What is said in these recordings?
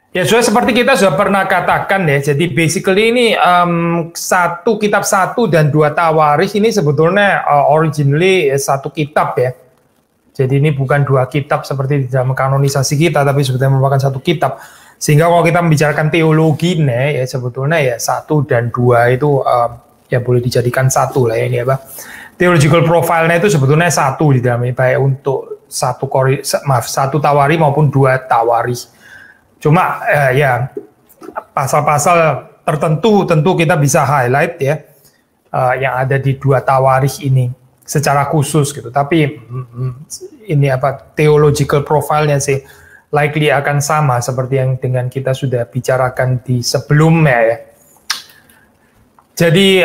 Ya, sudah seperti kita sudah pernah katakan ya. Jadi basically ini satu kitab satu dan dua tawarikh ini sebetulnya originally satu kitab ya. Jadi ini bukan dua kitab seperti di dalam kanonisasi kita, tapi sebetulnya merupakan satu kitab. Sehingga kalau kita membicarakan teologinya ya sebetulnya ya satu dan dua itu ya boleh dijadikan satu lah ya ini apa. Theological profile-nya itu sebetulnya satu di dalam ini, baik untuk satu tawarikh maupun dua tawarikh. Cuma ya pasal-pasal tertentu tentu kita bisa highlight ya yang ada di dua tawarikh ini secara khusus gitu. Tapi ini apa theological profile-nya sih likely akan sama seperti yang dengan kita sudah bicarakan di sebelumnya ya. Jadi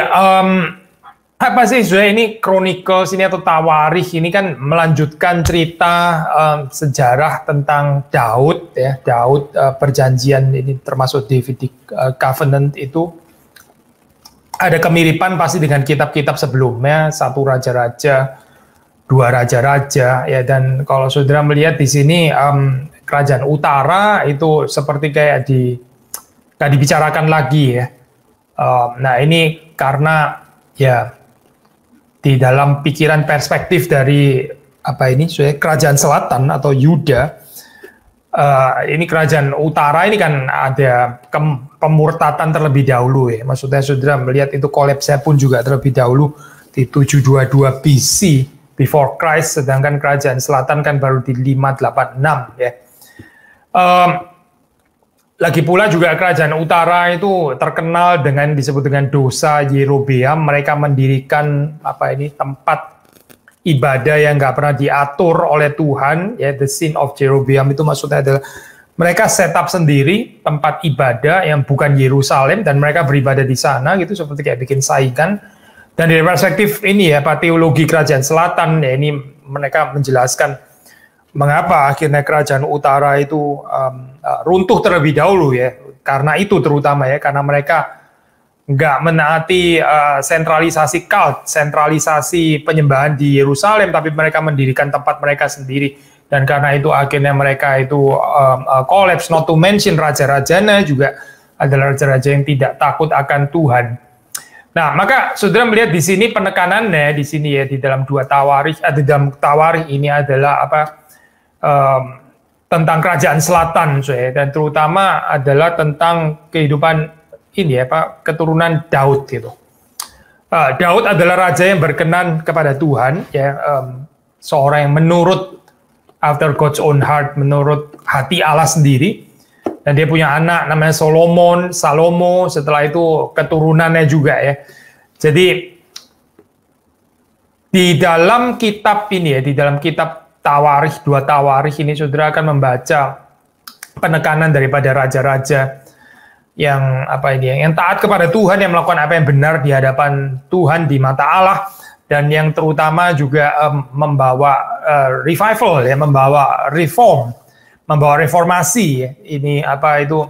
apa sih sebenarnya ini Chronicles ini atau tawarikh ini kan melanjutkan cerita sejarah tentang Daud ya. Daud perjanjian ini termasuk Davidic Covenant itu ada kemiripan pasti dengan kitab-kitab sebelumnya, satu raja-raja, dua raja-raja ya. Dan kalau saudara melihat di sini kerajaan utara itu seperti kayak nggak dibicarakan lagi ya. Nah ini karena ya di dalam pikiran perspektif dari apa ini kerajaan selatan atau Yuda, ini kerajaan utara ini kan ada pemurtatan terlebih dahulu ya. Maksudnya saudara melihat itu kolapsnya pun juga terlebih dahulu di 722 BC before Christ, sedangkan kerajaan selatan kan baru di 586 ya. Lagi pula juga kerajaan utara itu terkenal dengan disebut dengan dosa Yerobeam. Mereka mendirikan apa ini tempat ibadah yang nggak pernah diatur oleh Tuhan ya. The sin of Jerobeam itu maksudnya adalah mereka set up sendiri tempat ibadah yang bukan Yerusalem dan mereka beribadah di sana gitu, seperti kayak bikin saingan. Dan dari perspektif ini ya Pak teologi kerajaan selatan ya, ini mereka menjelaskan mengapa akhirnya kerajaan utara itu runtuh terlebih dahulu ya, karena itu terutama ya, karena mereka nggak menaati sentralisasi cult, sentralisasi penyembahan di Yerusalem, tapi mereka mendirikan tempat mereka sendiri, dan karena itu akhirnya mereka itu collapse. Not to mention raja-rajanya juga adalah raja-raja yang tidak takut akan Tuhan. Nah, maka saudara melihat di sini penekanannya di sini ya, di dalam dua tawarikh, di dalam tawarikh ini adalah apa? Tentang kerajaan selatan, dan terutama adalah tentang kehidupan ini ya Pak, keturunan Daud gitu. Daud adalah raja yang berkenan kepada Tuhan ya, seorang yang menurut after God's own heart, menurut hati Allah sendiri, dan dia punya anak namanya Salomo, setelah itu keturunannya juga ya. Jadi di dalam kitab ini ya, di dalam kitab tawarikh, dua tawarikh ini saudara akan membaca penekanan daripada raja-raja yang apa ini, yang taat kepada Tuhan, yang melakukan apa yang benar di hadapan Tuhan di mata Allah, dan yang terutama juga membawa revival ya, membawa reform, membawa reformasi ya. Ini apa itu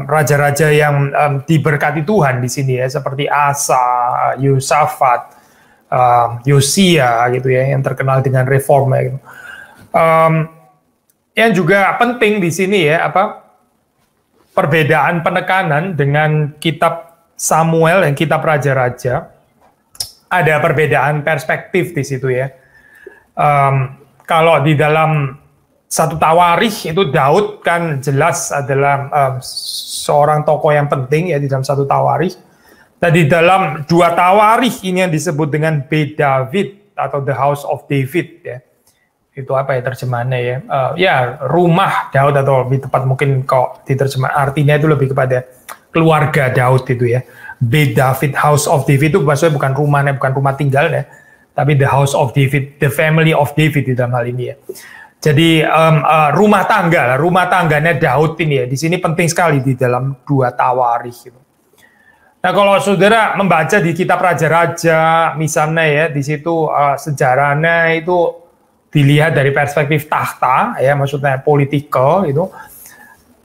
raja-raja yang diberkati Tuhan di sini ya, seperti Asa, Yosafat, Yosia gitu ya, yang terkenal dengan reform gitu. Yang juga penting di sini ya, apa perbedaan penekanan dengan kitab Samuel dan kitab raja-raja, ada perbedaan perspektif di situ ya. Kalau di dalam satu tawarikh itu Daud kan jelas adalah seorang tokoh yang penting ya di dalam satu tawarikh. Dan di dalam dua tawarikh ini yang disebut dengan Beit David atau The House of David ya. Itu apa ya terjemahannya ya? Ya rumah Daud, atau lebih tepat mungkin kok diterjemah artinya itu lebih kepada keluarga Daud itu ya. Beit David, House of David itu maksudnya bukan rumahnya, bukan rumah tinggalnya, tapi The House of David, the family of David di dalam hal ini ya. Jadi rumah tangganya Daud ini ya. Di sini penting sekali di dalam dua tawarikh gitu. Nah, kalau saudara membaca di kitab raja-raja misalnya ya, di situ sejarahnya itu dilihat dari perspektif tahta ya, maksudnya political itu.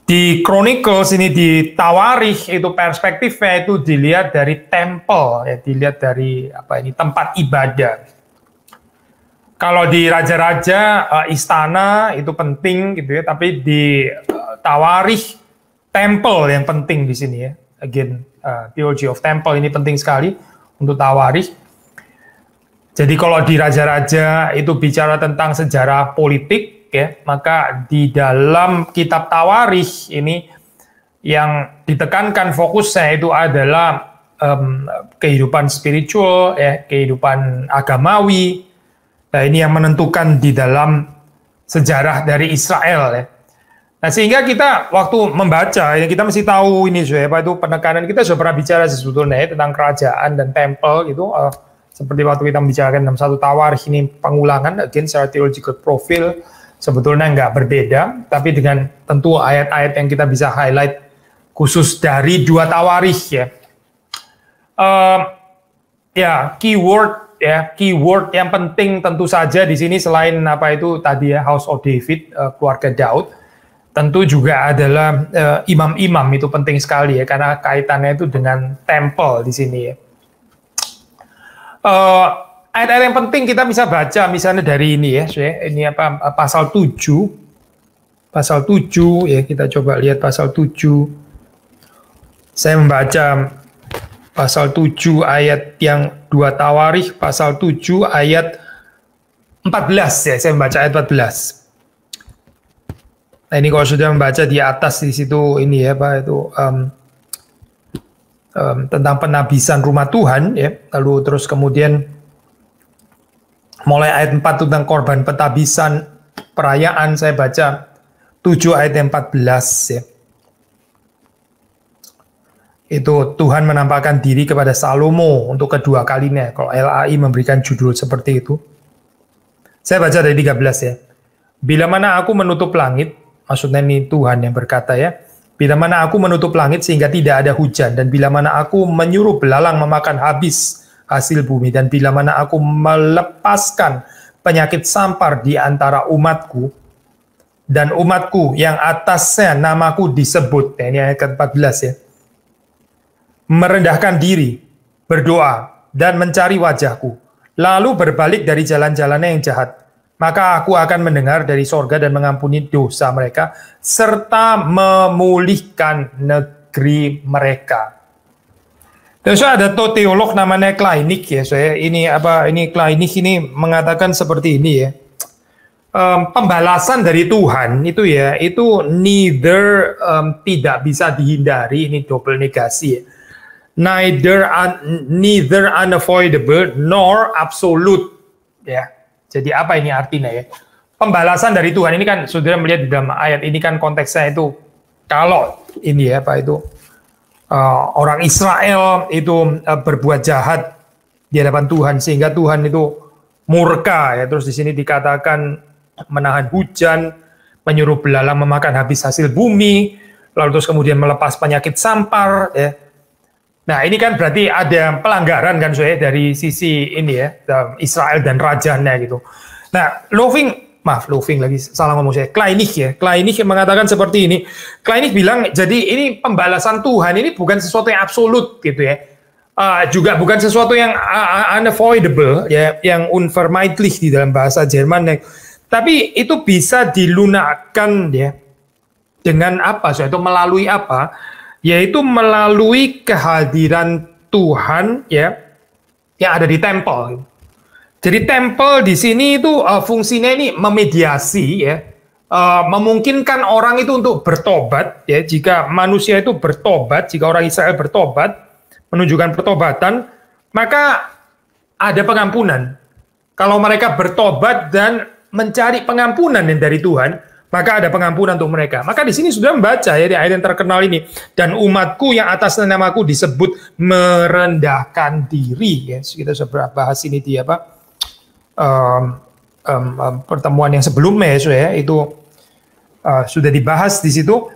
Di Chronicles ini, di tawarikh itu perspektifnya itu dilihat dari temple ya, dilihat dari apa ini, tempat ibadah. Kalau di raja-raja istana itu penting gitu ya, tapi di tawarikh temple yang penting di sini ya. Again, theology of temple ini penting sekali untuk tawarikh. Jadi kalau di Raja-Raja itu bicara tentang sejarah politik ya, maka di dalam kitab tawarikh ini yang ditekankan fokusnya itu adalah kehidupan spiritual ya, kehidupan agamawi. Nah, ini yang menentukan di dalam sejarah dari Israel ya. Nah, sehingga kita waktu membaca ya, kita mesti tahu ini apa itu penekanan. Kita sudah pernah bicara sebetulnya ya, tentang kerajaan dan temple gitu, seperti waktu kita membicarakan dalam satu tawarikh ini pengulangan again secara theological profile sebetulnya nggak berbeda, tapi dengan tentu ayat-ayat yang kita bisa highlight khusus dari dua tawarikh ya. Keyword yang penting tentu saja di sini selain apa itu tadi ya, House of David, keluarga Daud, tentu juga adalah imam-imam itu penting sekali ya, karena kaitannya itu dengan temple di sini ya. Ayat-ayat yang penting kita bisa baca misalnya dari ini ya, ini apa, pasal 7 ya, kita coba lihat pasal 7. Saya membaca pasal 7 ayat yang 2 tawarikh, pasal 7 ayat 14 ya, saya membaca ayat 14. Nah, ini kalau sudah membaca di atas di situ ini ya, Pak, itu tentang penabisan rumah Tuhan ya, lalu terus kemudian mulai ayat 4 tentang korban petabisan perayaan, saya baca 7 ayat 14 ya. Itu Tuhan menampakkan diri kepada Salomo untuk kedua kalinya. Kalau LAI memberikan judul seperti itu. Saya baca dari 13 ya. Bila mana aku menutup langit, maksudnya ini Tuhan yang berkata ya. Bila mana aku menutup langit sehingga tidak ada hujan, dan bila mana aku menyuruh belalang memakan habis hasil bumi, dan bila mana aku melepaskan penyakit sampar di antara umatku, dan umatku yang atasnya namaku disebut, ya, ini ayat ke-14 ya, merendahkan diri, berdoa, dan mencari wajahku, lalu berbalik dari jalan-jalannya yang jahat, maka aku akan mendengar dari sorga dan mengampuni dosa mereka, serta memulihkan negeri mereka. Terus ada teolog namanya Kleinig ya, ini Kleinig ini mengatakan seperti ini ya. Pembalasan dari Tuhan itu ya, itu neither tidak bisa dihindari, ini double negasi ya. Neither unavoidable nor absolute ya. Jadi apa ini artinya ya? Pembalasan dari Tuhan ini kan saudara melihat di dalam ayat ini kan konteksnya itu kalau ini ya Pak itu orang Israel itu berbuat jahat di hadapan Tuhan sehingga Tuhan itu murka ya, terus di sini dikatakan menahan hujan, menyuruh belalang memakan habis hasil bumi, lalu terus kemudian melepas penyakit sampar ya. Nah, ini kan berarti ada pelanggaran kan saya dari sisi ini ya, Israel dan rajanya gitu. Nah, Kleinig mengatakan seperti ini. Kleinig bilang, jadi ini pembalasan Tuhan ini bukan sesuatu yang absolut gitu ya. Juga bukan sesuatu yang unavoidable ya, yang unvermeidlich di dalam bahasa Jerman. Tapi itu bisa dilunakkan ya dengan apa? So, itu melalui apa? Yaitu melalui kehadiran Tuhan ya yang ada di temple. Jadi temple di sini itu fungsinya ini memediasi ya, memungkinkan orang itu untuk bertobat ya. Jika manusia itu bertobat, jika orang Israel bertobat, menunjukkan pertobatan, maka ada pengampunan. Kalau mereka bertobat dan mencari pengampunan yang dari Tuhan, maka ada pengampunan untuk mereka. Maka di sini sudah membaca ya di ayat yang terkenal ini, dan umatku yang atas namaku disebut merendahkan diri ya. Kita sudah bahas ini di pertemuan yang sebelumnya ya, itu sudah dibahas di situ.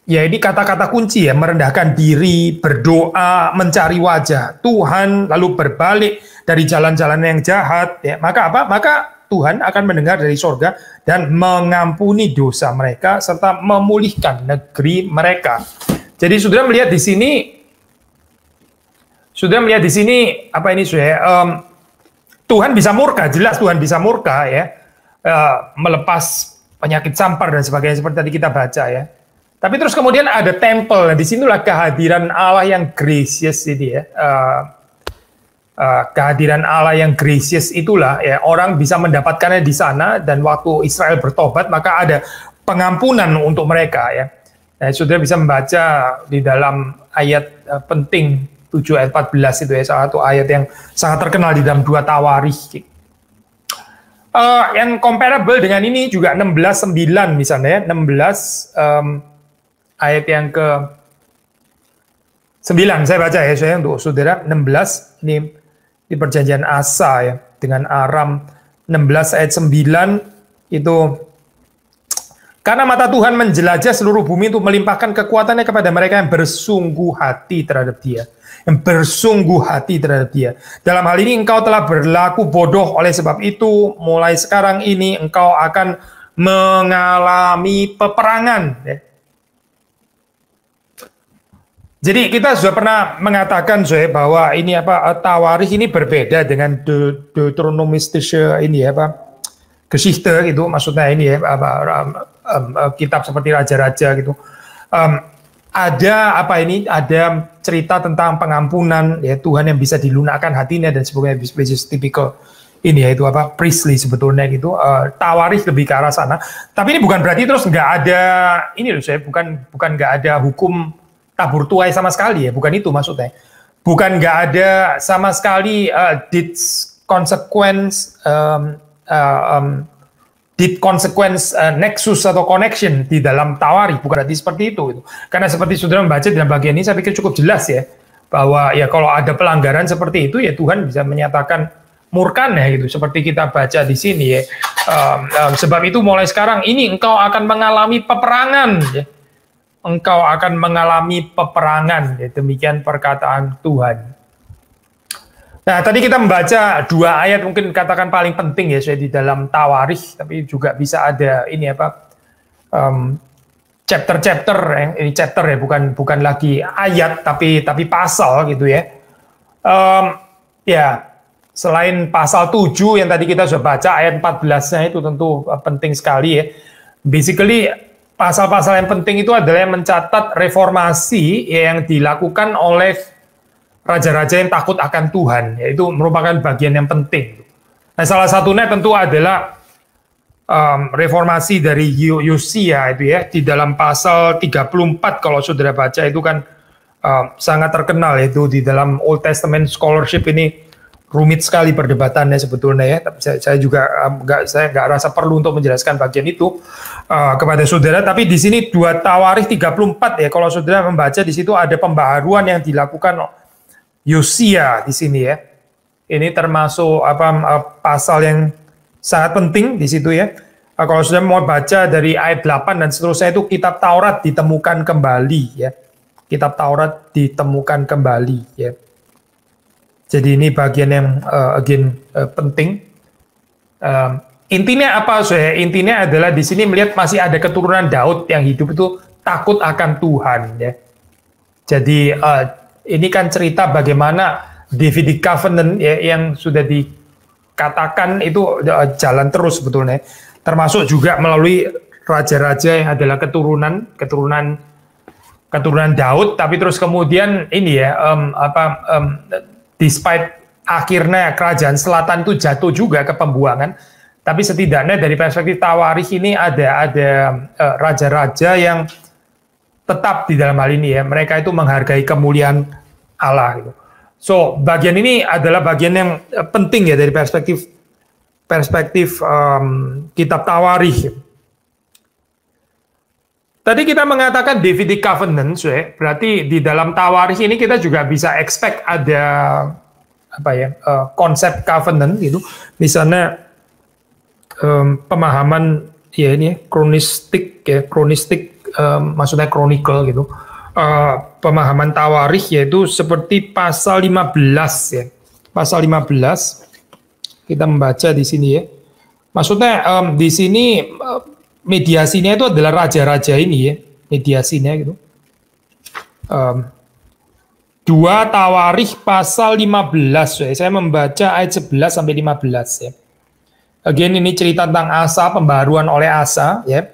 Ya, ini kata-kata kunci ya, merendahkan diri, berdoa, mencari wajah Tuhan, lalu berbalik dari jalan-jalan yang jahat ya. Maka apa? Maka Tuhan akan mendengar dari sorga dan mengampuni dosa mereka serta memulihkan negeri mereka. Jadi sudah melihat di sini, apa ini Tuhan bisa murka, jelas Tuhan bisa murka ya, melepas penyakit sampar dan sebagainya seperti tadi kita baca ya. Tapi terus kemudian ada temple. Nah, disinilah kehadiran Allah yang gracious ini ya. Kehadiran Allah yang gracious itulah ya, orang bisa mendapatkannya di sana, dan waktu Israel bertobat maka ada pengampunan untuk mereka ya. Nah, saudara bisa membaca di dalam ayat penting 7 ayat 14 itu ya, salah satu ayat yang sangat terkenal di dalam 2 Tawarikh. Yang comparable dengan ini juga 16:9 misalnya ya, 16 ayat yang ke 9 saya baca ya saya untuk saudara. 16 ini di perjanjian Asa ya dengan Aram, 16 ayat 9 itu, karena mata Tuhan menjelajah seluruh bumi untuk melimpahkan kekuatannya kepada mereka yang bersungguh hati terhadap Dia. Yang bersungguh hati terhadap Dia. Dalam hal ini engkau telah berlaku bodoh, oleh sebab itu mulai sekarang ini engkau akan mengalami peperangan. Ya. Jadi kita sudah pernah mengatakan bahwa ini Tawarikh ini berbeda dengan Deuteronomistische ini Geschichte gitu, maksudnya ini ya kitab seperti raja-raja gitu. Ada cerita tentang pengampunan ya, Tuhan yang bisa dilunakkan hatinya dan sebagainya, typical ini ya, itu priestly sebetulnya gitu. Tawarikh lebih ke arah sana. Tapi ini bukan berarti terus nggak ada ini loh saya, bukan nggak ada hukum tabur tuai sama sekali ya, bukan itu maksudnya. Bukan nggak ada sama sekali nexus atau connection di dalam Tawarikh, bukan berarti seperti itu gitu. Karena seperti saudara membaca dalam bagian ini, saya pikir cukup jelas ya, bahwa ya kalau ada pelanggaran seperti itu ya Tuhan bisa menyatakan murkanya gitu, seperti kita baca di sini ya. Sebab itu mulai sekarang ini engkau akan mengalami peperangan ya. Engkau akan mengalami peperangan, ya, demikian perkataan Tuhan. Nah, tadi kita membaca 2 ayat mungkin katakan paling penting ya di dalam Tawarikh, tapi juga bisa ada ini chapter-chapter, ini chapter ya, bukan lagi ayat tapi pasal gitu ya. Ya, selain pasal 7 yang tadi kita sudah baca ayat 14-nya itu tentu penting sekali ya. Basically pasal-pasal yang penting itu adalah yang mencatat reformasi yang dilakukan oleh raja-raja yang takut akan Tuhan, yaitu merupakan bagian yang penting. Nah, salah satunya tentu adalah reformasi dari Yosia itu ya, di dalam pasal 34 kalau saudara baca itu kan sangat terkenal, itu di dalam Old Testament scholarship ini rumit sekali perdebatannya sebetulnya ya, tapi saya juga nggak rasa perlu untuk menjelaskan bagian itu kepada saudara. Tapi di sini 2 Tawarikh 34 ya, kalau saudara membaca di situ ada pembaharuan yang dilakukan Yosia di sini ya. Ini termasuk pasal yang sangat penting di situ ya. Kalau saudara mau baca dari ayat 8 dan seterusnya itu kitab Taurat ditemukan kembali ya. Kitab Taurat ditemukan kembali ya. Jadi ini bagian yang penting. Intinya apa saya? Intinya adalah di sini melihat masih ada keturunan Daud yang hidup itu takut akan Tuhan ya. Jadi ini kan cerita bagaimana Davidic Covenant ya, yang sudah dikatakan itu jalan terus sebetulnya. Termasuk juga melalui raja-raja yang adalah keturunan Daud, tapi terus kemudian ini ya despite akhirnya kerajaan selatan itu jatuh juga ke pembuangan, tapi setidaknya dari perspektif Tawarikh ini ada raja-raja yang tetap di dalam hal ini ya, mereka itu menghargai kemuliaan Allah gitu. So bagian ini adalah bagian yang penting ya dari perspektif kitab Tawarikh. Tadi kita mengatakan Davidic Covenant, berarti di dalam Tawarikh ini kita juga bisa expect ada konsep covenant gitu. Misalnya pemahaman ya ini kronistik maksudnya chronicle gitu. Pemahaman Tawarikh yaitu seperti pasal 15 ya. Pasal 15 kita membaca di sini ya. Maksudnya di sini mediasinya itu adalah raja-raja ini ya, mediasinya gitu. 2 Tawarikh pasal 15 ya. Saya membaca ayat 11 sampai 15 ya. Again, ini cerita tentang Asa, pembaruan oleh Asa, ya.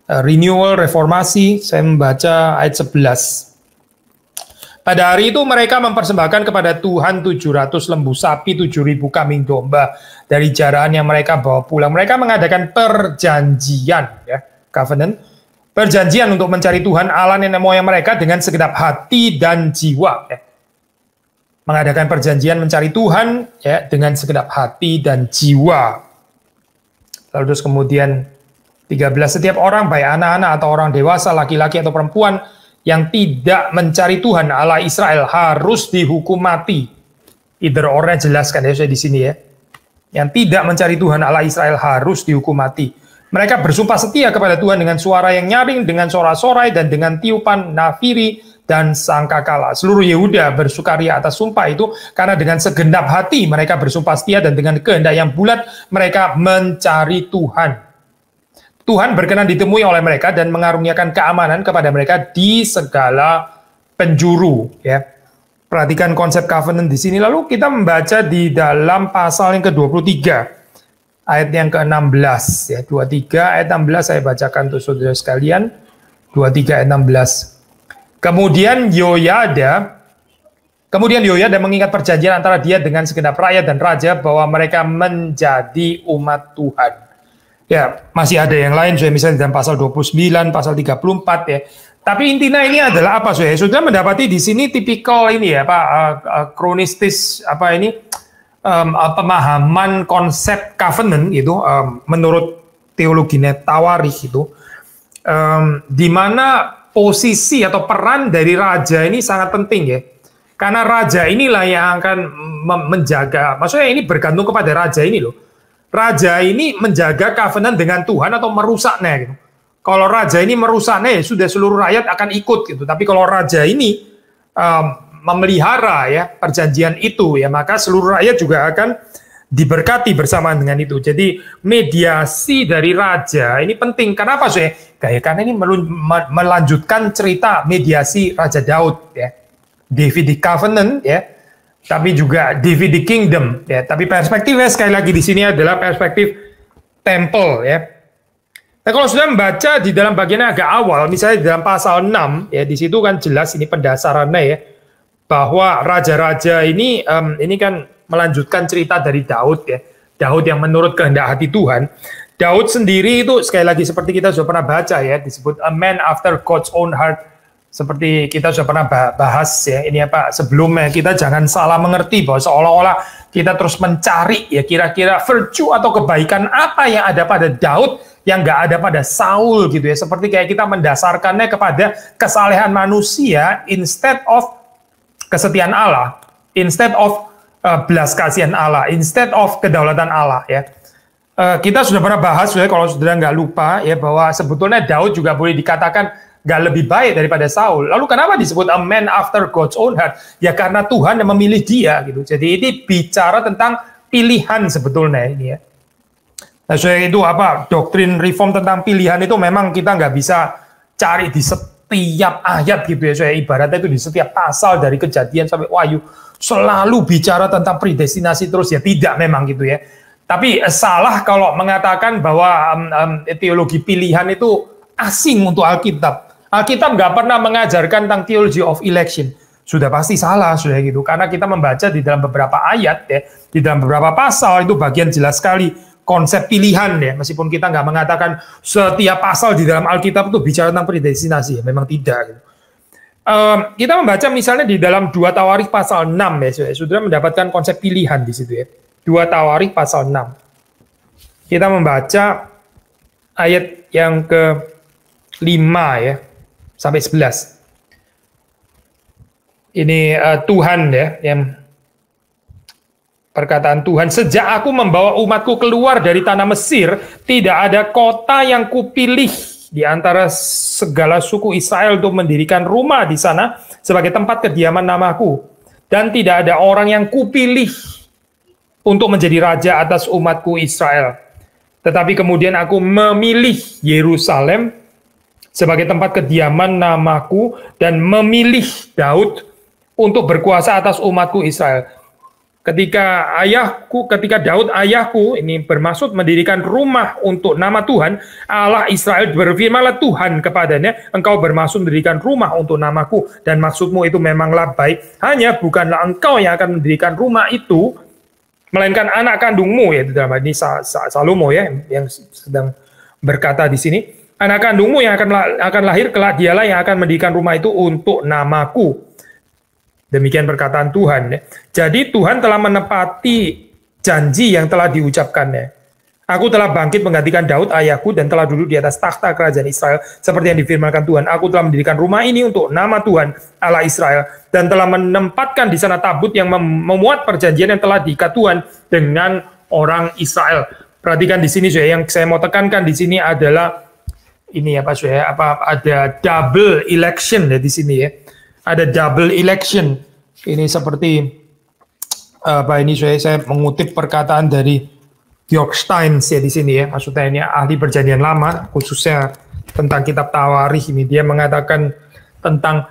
Renewal, reformasi, saya membaca ayat 11. Pada hari itu mereka mempersembahkan kepada Tuhan 700 lembu sapi, 7.000 kambing domba dari jarahan yang mereka bawa pulang. Mereka mengadakan perjanjian, ya, covenant, perjanjian untuk mencari Tuhan Allah nenek moyang mereka dengan segenap hati dan jiwa. Ya. Mengadakan perjanjian mencari Tuhan, ya, dengan segenap hati dan jiwa. Lalu terus kemudian 13, setiap orang, baik anak-anak atau orang dewasa, laki-laki atau perempuan, yang tidak mencari Tuhan Allah Israel harus dihukum mati. Either or-nya jelaskan ya saya di sini ya. Yang tidak mencari Tuhan Allah Israel harus dihukum mati. Mereka bersumpah setia kepada Tuhan dengan suara yang nyaring, dengan sorak-sorai, dan dengan tiupan nafiri dan sangkakala. Seluruh Yehuda bersukaria atas sumpah itu, karena dengan segenap hati mereka bersumpah setia, dan dengan kehendak yang bulat mereka mencari Tuhan. Tuhan berkenan ditemui oleh mereka dan mengaruniakan keamanan kepada mereka di segala penjuru. Ya. Perhatikan konsep covenant di sini. Lalu kita membaca di dalam pasal yang ke-23, ayat yang ke-16. Ya. 23 ayat 16 saya bacakan untuk saudara sekalian. 23 ayat 16. Kemudian Yoyada mengingat perjanjian antara dia dengan segenap rakyat dan raja bahwa mereka menjadi umat Tuhan. Ya, masih ada yang lain, misalnya dalam pasal 29, pasal 34 ya. Tapi intinya ini adalah apa, saudara? Sudah mendapati di sini tipikal ini ya, Pak, kronistis apa ini pemahaman konsep covenant itu menurut teologi Tawarikh itu, di mana posisi atau peran dari raja ini sangat penting ya. Karena raja inilah yang akan menjaga, maksudnya ini bergantung kepada raja ini loh. Raja ini menjaga covenant dengan Tuhan atau merusaknya gitu. Kalau raja ini merusaknya ya sudah seluruh rakyat akan ikut gitu. Tapi kalau raja ini memelihara ya perjanjian itu ya, maka seluruh rakyat juga akan diberkati bersamaan dengan itu. Jadi mediasi dari raja ini penting. Kenapa sih? Karena ini melanjutkan cerita mediasi Raja Daud ya. Davidic Covenant ya. Tapi juga Davidic Kingdom ya. Tapi perspektifnya sekali lagi di sini adalah perspektif temple ya. Nah, kalau sudah membaca di dalam bagian agak awal, misalnya di dalam pasal 6 ya, di situ kan jelas ini pendasarannya ya, bahwa raja-raja ini kan melanjutkan cerita dari Daud ya. Daud yang menurut kehendak hati Tuhan. Daud sendiri itu sekali lagi seperti kita sudah pernah baca ya, disebut a man after God's own heart. Seperti kita sudah pernah bahas ya, ini apa, sebelumnya kita jangan salah mengerti bahwa seolah-olah kita terus mencari ya kira-kira virtue atau kebaikan apa yang ada pada Daud yang nggak ada pada Saul gitu ya. Seperti kayak kita mendasarkannya kepada kesalehan manusia instead of kesetiaan Allah, instead of belas kasihan Allah, instead of kedaulatan Allah ya. Kita sudah pernah bahas ya, kalau sudah nggak lupa ya, bahwa sebetulnya Daud juga boleh dikatakan nggak lebih baik daripada Saul. Lalu kenapa disebut a man after God's own heart? Ya karena Tuhan yang memilih dia gitu. Jadi ini bicara tentang pilihan sebetulnya ini ya. Nah, soal itu apa, doktrin reform tentang pilihan itu memang kita nggak bisa cari di setiap ayat gitu ya. Soalnya ibaratnya itu di setiap pasal dari Kejadian sampai Wahyu selalu bicara tentang predestinasi terus ya, tidak memang gitu ya. Tapi salah kalau mengatakan bahwa teologi pilihan itu asing untuk Alkitab. Alkitab nggak pernah mengajarkan tentang theology of election. Sudah pasti salah, sudah gitu. Karena kita membaca di dalam beberapa ayat ya, di dalam beberapa pasal itu bagian jelas sekali konsep pilihan ya. Meskipun kita nggak mengatakan setiap pasal di dalam Alkitab itu bicara tentang predestinasi, ya. Memang tidak. Gitu. Kita membaca misalnya di dalam 2 Tawarikh pasal 6 ya, sudah mendapatkan konsep pilihan di situ ya. 2 Tawarikh pasal 6. Kita membaca ayat yang ke-5 ya. Sampai 11. Ini Tuhan ya, yang perkataan Tuhan, sejak aku membawa umatku keluar dari tanah Mesir, tidak ada kota yang kupilih di antara segala suku Israel untuk mendirikan rumah di sana sebagai tempat kediaman namaku. Dan tidak ada orang yang kupilih untuk menjadi raja atas umatku Israel. Tetapi kemudian aku memilih Yerusalem sebagai tempat kediaman namaku dan memilih Daud untuk berkuasa atas umatku Israel. Ketika Daud ayahku ini bermaksud mendirikan rumah untuk nama Tuhan, Allah Israel berfirmanlah Tuhan kepadanya, engkau bermaksud mendirikan rumah untuk namaku, dan maksudmu itu memanglah baik. Hanya bukanlah engkau yang akan mendirikan rumah itu, melainkan anak kandungmu, yaitu dalam ini Salomo ya, yang sedang berkata di sini, anak kandungmu yang akan lahir kelak, dialah yang akan mendirikan rumah itu untuk namaku. Demikian perkataan Tuhan. Jadi Tuhan telah menepati janji yang telah diucapkannya. Aku telah bangkit menggantikan Daud ayahku dan telah duduk di atas takhta kerajaan Israel seperti yang difirmankan Tuhan. Aku telah mendirikan rumah ini untuk nama Tuhan Allah Israel dan telah menempatkan di sana tabut yang memuat perjanjian yang telah diikat Tuhan dengan orang Israel. Perhatikan di sini, yang saya mau tekankan di sini adalah ini ada double election ya di sini ya. Ada double election. Ini seperti saya mengutip perkataan dari York Steins ya di sini ya. Maksudnya ini ahli perjanjian lama, khususnya tentang kitab Tawarikh ini. Dia mengatakan tentang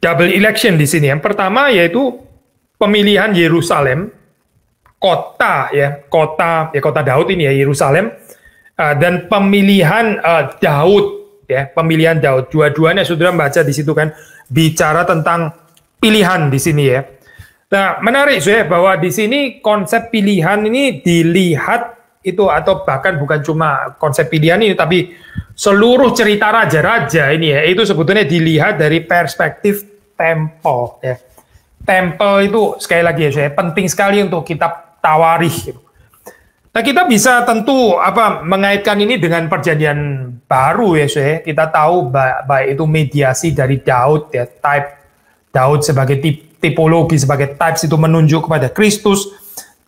double election di sini. Yang pertama yaitu pemilihan Yerusalem, kota Daud ini ya, Yerusalem, dan pemilihan Daud ya, pemilihan Daud. Dua-duanya saudara baca di situ kan, bicara tentang pilihan di sini ya. Nah, menarik bahwa di sini konsep pilihan ini dilihat itu, atau bahkan bukan cuma konsep pilihan ini, tapi seluruh cerita raja-raja ini ya, itu sebetulnya dilihat dari perspektif tempel ya. Tempel itu sekali lagi ya, penting sekali untuk kitab Tawarikh. Nah, kita bisa tentu mengaitkan ini dengan perjanjian baru ya, kita tahu baik itu mediasi dari Daud ya, type Daud sebagai tipologi, sebagai types itu menunjuk kepada Kristus,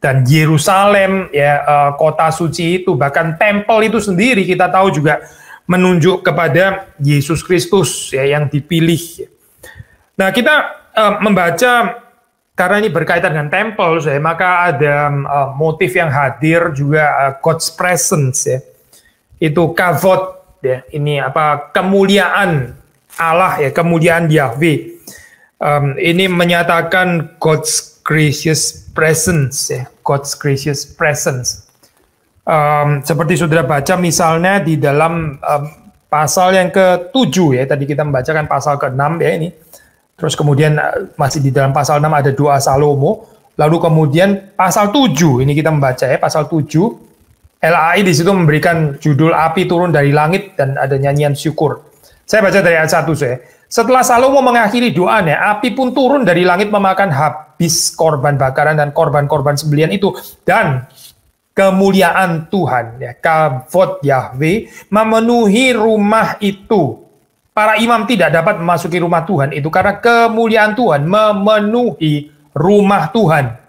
dan Yerusalem ya, kota suci itu, bahkan tempel itu sendiri kita tahu juga menunjuk kepada Yesus Kristus ya, yang dipilih. Nah, kita membaca, karena ini berkaitan dengan tempel, maka ada motif yang hadir juga, God's presence ya. Itu kavod ya, ini kemuliaan Allah ya, kemuliaan Yahweh. Ini menyatakan God's gracious presence ya, God's gracious presence. Seperti saudara baca misalnya di dalam pasal yang ke-7 ya, tadi kita membacakan pasal ke-6 ya ini. Terus kemudian masih di dalam pasal 6 ada doa Salomo. Lalu kemudian pasal 7 ini kita membaca ya, pasal 7 LAI di situ memberikan judul api turun dari langit dan ada nyanyian syukur. Saya baca dari ayat 1 saya. Setelah Salomo mengakhiri doanya, api pun turun dari langit memakan habis korban bakaran dan korban-korban sembelihan itu, dan kemuliaan Tuhan ya, kavod Yahweh memenuhi rumah itu. Para imam tidak dapat memasuki rumah Tuhan itu karena kemuliaan Tuhan memenuhi rumah Tuhan.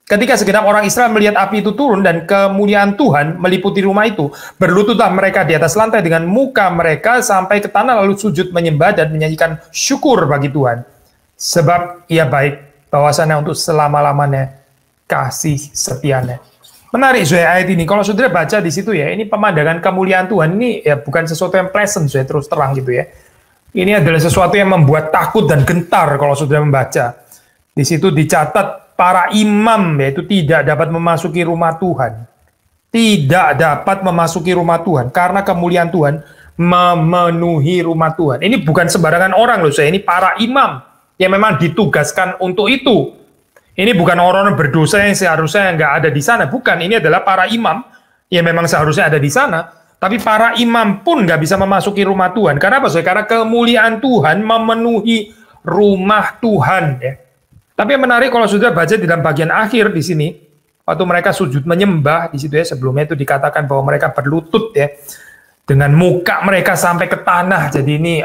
Ketika segenap orang Israel melihat api itu turun dan kemuliaan Tuhan meliputi rumah itu, berlututlah mereka di atas lantai dengan muka mereka sampai ke tanah, lalu sujud menyembah dan menyanyikan syukur bagi Tuhan. Sebab ia baik, bahwasannya untuk selama-lamanya kasih setianya. Menarik ayat ini. Kalau saudara baca di situ ya, ini pemandangan kemuliaan Tuhan ini ya bukan sesuatu yang pleasant terus terang gitu ya. Ini adalah sesuatu yang membuat takut dan gentar kalau saudara membaca. Di situ dicatat para imam yaitu tidak dapat memasuki rumah Tuhan. Tidak dapat memasuki rumah Tuhan karena kemuliaan Tuhan memenuhi rumah Tuhan. Ini bukan sembarangan orang loh, ini para imam yang memang ditugaskan untuk itu. Ini bukan orang berdosa yang seharusnya nggak ada di sana. Bukan, ini adalah para imam yang memang seharusnya ada di sana. Tapi para imam pun nggak bisa memasuki rumah Tuhan. Karena apa? Karena kemuliaan Tuhan memenuhi rumah Tuhan. Ya. Tapi yang menarik kalau sudah baca di dalam bagian akhir di sini, waktu mereka sujud menyembah di situ ya, sebelumnya itu dikatakan bahwa mereka berlutut ya, dengan muka mereka sampai ke tanah. Jadi ini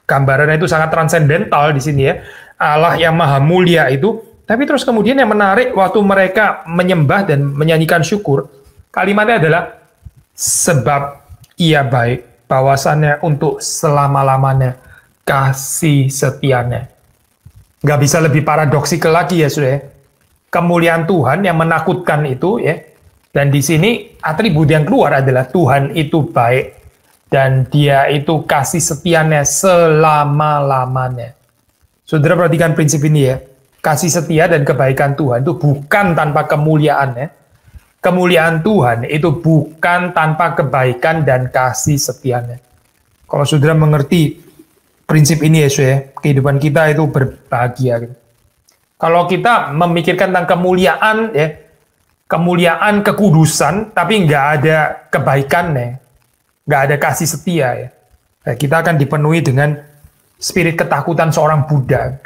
gambarannya itu sangat transendental di sini ya. Allah yang maha mulia itu. Tapi terus kemudian yang menarik waktu mereka menyembah dan menyanyikan syukur, kalimatnya adalah sebab ia baik, bahwasannya untuk selama-lamanya kasih setianya. Nggak bisa lebih paradoksikal lagi ya sudah. Kemuliaan Tuhan yang menakutkan itu ya. Dan di sini atribut yang keluar adalah Tuhan itu baik dan Dia itu kasih setianya selama-lamanya. Saudara perhatikan prinsip ini ya. kasih setia dan kebaikan Tuhan itu bukan tanpa kemuliaan ya. Kemuliaan Tuhan itu bukan tanpa kebaikan dan kasih setianya. Kalau saudara mengerti prinsip ini ya, kehidupan kita itu berbahagia. Gitu. Kalau kita memikirkan tentang kemuliaan ya, kemuliaan kekudusan, tapi nggak ada kebaikannya, nggak ada kasih setia ya. Nah, kita akan dipenuhi dengan spirit ketakutan seorang Buddha.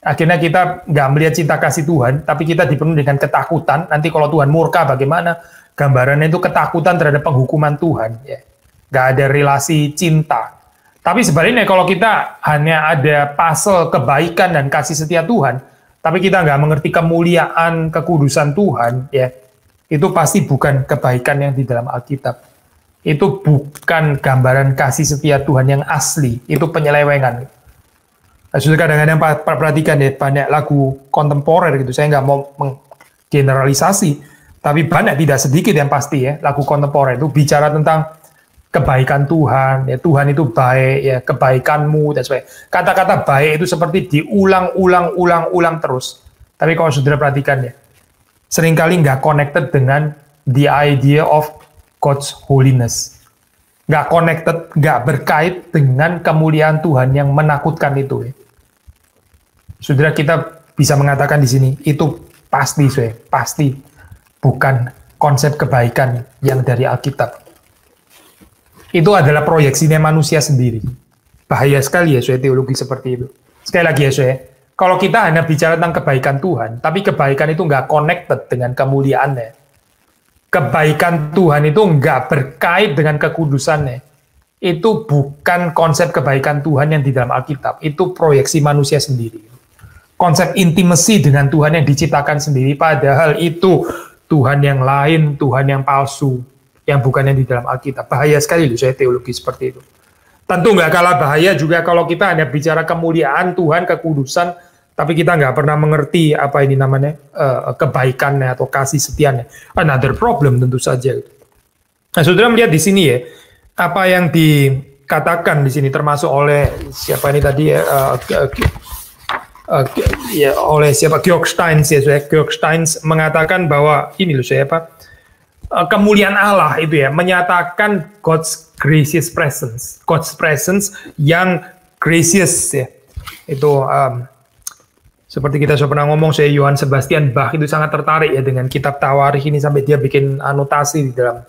Akhirnya kita nggak melihat cinta kasih Tuhan, tapi kita dipenuhi dengan ketakutan. Nanti kalau Tuhan murka bagaimana? Gambarannya itu ketakutan terhadap penghukuman Tuhan. Ya. Nggak ada relasi cinta. Tapi sebaliknya kalau kita hanya ada pasal kebaikan dan kasih setia Tuhan, tapi kita nggak mengerti kemuliaan, kekudusan Tuhan, ya itu pasti bukan kebaikan yang di dalam Alkitab. Itu bukan gambaran kasih setia Tuhan yang asli. Itu penyelewengan. Nah, sudah kadang-kadang perhatikan ya, banyak lagu kontemporer gitu, saya nggak mau menggeneralisasi, tapi banyak tidak sedikit yang pasti ya, lagu kontemporer itu bicara tentang kebaikan Tuhan, ya Tuhan itu baik, ya kebaikanmu, dan sebagainya. Kata-kata baik itu seperti diulang-ulang terus. Tapi kalau saudara perhatikan ya, seringkali nggak connected dengan the idea of God's holiness. Nggak connected, nggak berkait dengan kemuliaan Tuhan yang menakutkan itu ya. Saudara, kita bisa mengatakan di sini, itu pasti, pasti bukan konsep kebaikan yang dari Alkitab. Itu adalah proyeksinya manusia sendiri. Bahaya sekali ya, teologi seperti itu. Sekali lagi ya, kalau kita hanya bicara tentang kebaikan Tuhan, tapi kebaikan itu nggak connected dengan kemuliaannya. Kebaikan Tuhan itu nggak berkait dengan kekudusannya. Itu bukan konsep kebaikan Tuhan yang di dalam Alkitab. Itu proyeksi manusia sendiri. Konsep intimacy dengan Tuhan yang diciptakan sendiri, padahal itu Tuhan yang lain, Tuhan yang palsu, yang bukan yang di dalam Alkitab. Bahaya sekali loh saya teologi seperti itu. Tentu nggak kalah bahaya juga kalau kita hanya bicara kemuliaan Tuhan, kekudusan, tapi kita nggak pernah mengerti apa ini namanya kebaikannya atau kasih setianya. Another problem tentu saja. Nah, saudara melihat di sini ya, apa yang dikatakan di sini termasuk oleh siapa ini tadi ya, oleh siapa Georg Steins ya, Georg Steins mengatakan bahwa ini loh saya apa kemuliaan Allah itu ya menyatakan God's gracious presence, God's presence yang gracious ya. Itu seperti kita sudah pernah ngomong, saya Johann Sebastian Bach itu sangat tertarik ya dengan kitab Tawarikh ini sampai dia bikin anotasi di dalam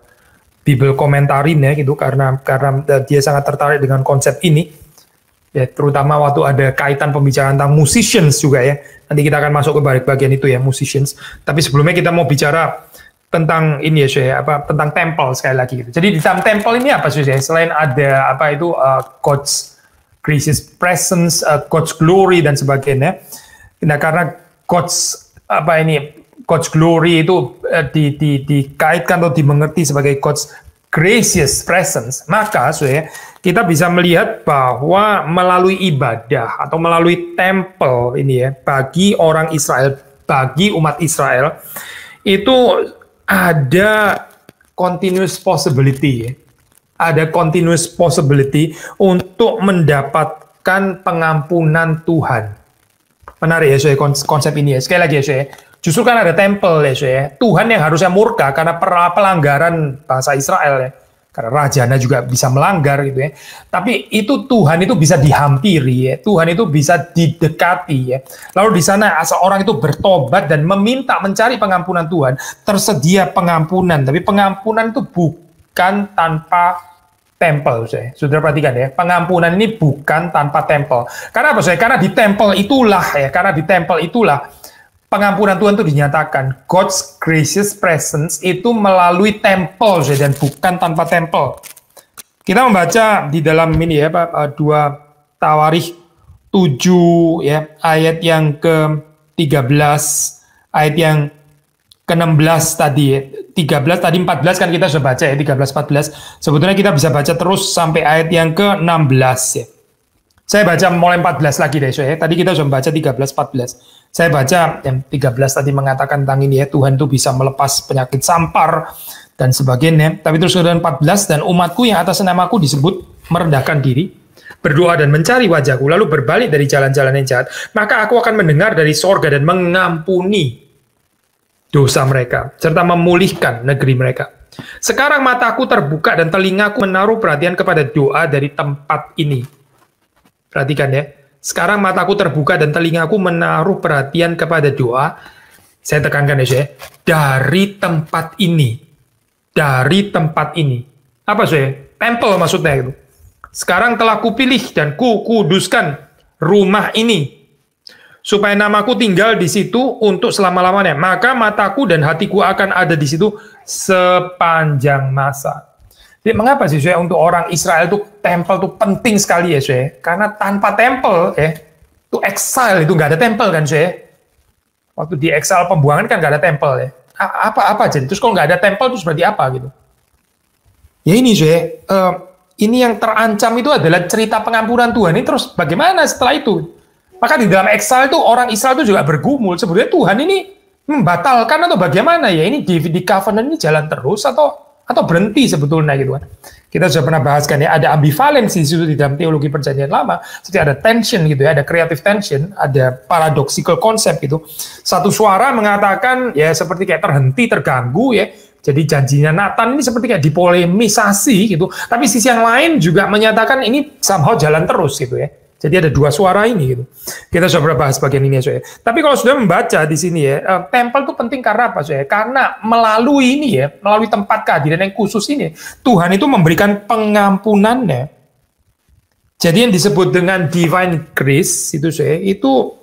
Bible komentarin ya gitu karena dia sangat tertarik dengan konsep ini. Ya, terutama waktu ada kaitan pembicaraan tentang musicians juga ya. Nanti kita akan masuk ke bagian itu ya, musicians. Tapi sebelumnya kita mau bicara tentang ini ya, saya tentang temple sekali lagi gitu. Jadi di dalam temple ini apa sih? Selain ada apa itu God's gracious presence, God's glory dan sebagainya. Nah, karena God's glory itu dikaitkan atau dimengerti sebagai God's gracious presence, maka kita bisa melihat bahwa melalui ibadah atau melalui temple ini ya, bagi orang Israel, bagi umat Israel, itu ada continuous possibility ya. Ada continuous possibility untuk mendapatkan pengampunan Tuhan. Menarik ya konsep ini ya. Sekali lagi ya, justru kan ada temple ya, Tuhan yang harusnya murka karena pelanggaran bangsa Israel ya. Karena rajanya juga bisa melanggar gitu ya. Tapi itu Tuhan itu bisa dihampiri ya. Tuhan itu bisa didekati ya. Lalu di sana seorang itu bertobat dan mencari pengampunan Tuhan, tersedia pengampunan. Tapi pengampunan itu bukan tanpa tempel, saudara perhatikan ya, pengampunan ini bukan tanpa tempel. Karena apa, Karena di tempel itulah pengampunan Tuhan itu dinyatakan. God's gracious presence itu melalui tempel, dan bukan tanpa tempel. Kita membaca di dalam ini ya, 2 Tawarikh 7 ya, ayat yang ke-13, ayat yang ke-16 tadi ya. 13 tadi 14 kan kita sudah baca ya, 13 14. Sebetulnya kita bisa baca terus sampai ayat yang ke-16 ya. Saya baca mulai 14 lagi deh ya. Tadi kita sudah baca 13 14. Saya baca yang 13 tadi mengatakan tentang ini ya, Tuhan itu bisa melepas penyakit sampar dan sebagainya. Tapi terus kemudian 14, dan umatku yang atas namaku disebut merendahkan diri, berdoa dan mencari wajahku, lalu berbalik dari jalan-jalan yang jahat, maka aku akan mendengar dari sorga dan mengampuni dosa mereka, serta memulihkan negeri mereka. Sekarang mataku terbuka dan telingaku menaruh perhatian kepada doa dari tempat ini. Perhatikan ya. Sekarang mataku terbuka dan telingaku menaruh perhatian kepada doa. Saya tekankan ya, saya. Dari tempat ini. Dari tempat ini. Apa saya? Tempel maksudnya itu. Sekarang telah kupilih dan kuduskan rumah ini, supaya namaku tinggal di situ untuk selama-lamanya. Maka mataku dan hatiku akan ada di situ sepanjang masa. Jadi mengapa sih saya untuk orang Israel itu tempel itu penting sekali ya saya? Karena tanpa tempel itu exile itu nggak ada tempel kan saya? Waktu di exile pembuangan kan nggak ada tempel ya. Apa jadi? Terus kalau nggak ada tempel terus berarti apa gitu? Ya ini saya. Ini yang terancam itu adalah cerita pengampunan Tuhan ini terus bagaimana setelah itu? Maka di dalam exile itu orang Israel itu juga bergumul. Sebenarnya Tuhan ini membatalkan atau bagaimana ya? Ini di covenant ini jalan terus atau berhenti sebetulnya gitu kan? Kita sudah pernah bahaskan ya, ada ambivalensi itu di dalam teologi perjanjian lama. Seperti ada tension gitu ya, ada creative tension, ada paradoxical concept gitu. Satu suara mengatakan ya seperti kayak terhenti, terganggu ya. Jadi janjinya Nathan ini seperti kayak dipolemisasi gitu. Tapi sisi yang lain juga menyatakan ini somehow jalan terus gitu ya. Jadi ada dua suara ini gitu. Kita sudah pernah bahas bagian ini ya, Soe. Tapi kalau sudah membaca di sini ya, tempel itu penting karena apa, Soe? Karena melalui ini ya, melalui tempat kehadiran yang khusus ini, Tuhan itu memberikan pengampunannya. Jadi yang disebut dengan divine grace itu, Soe, itu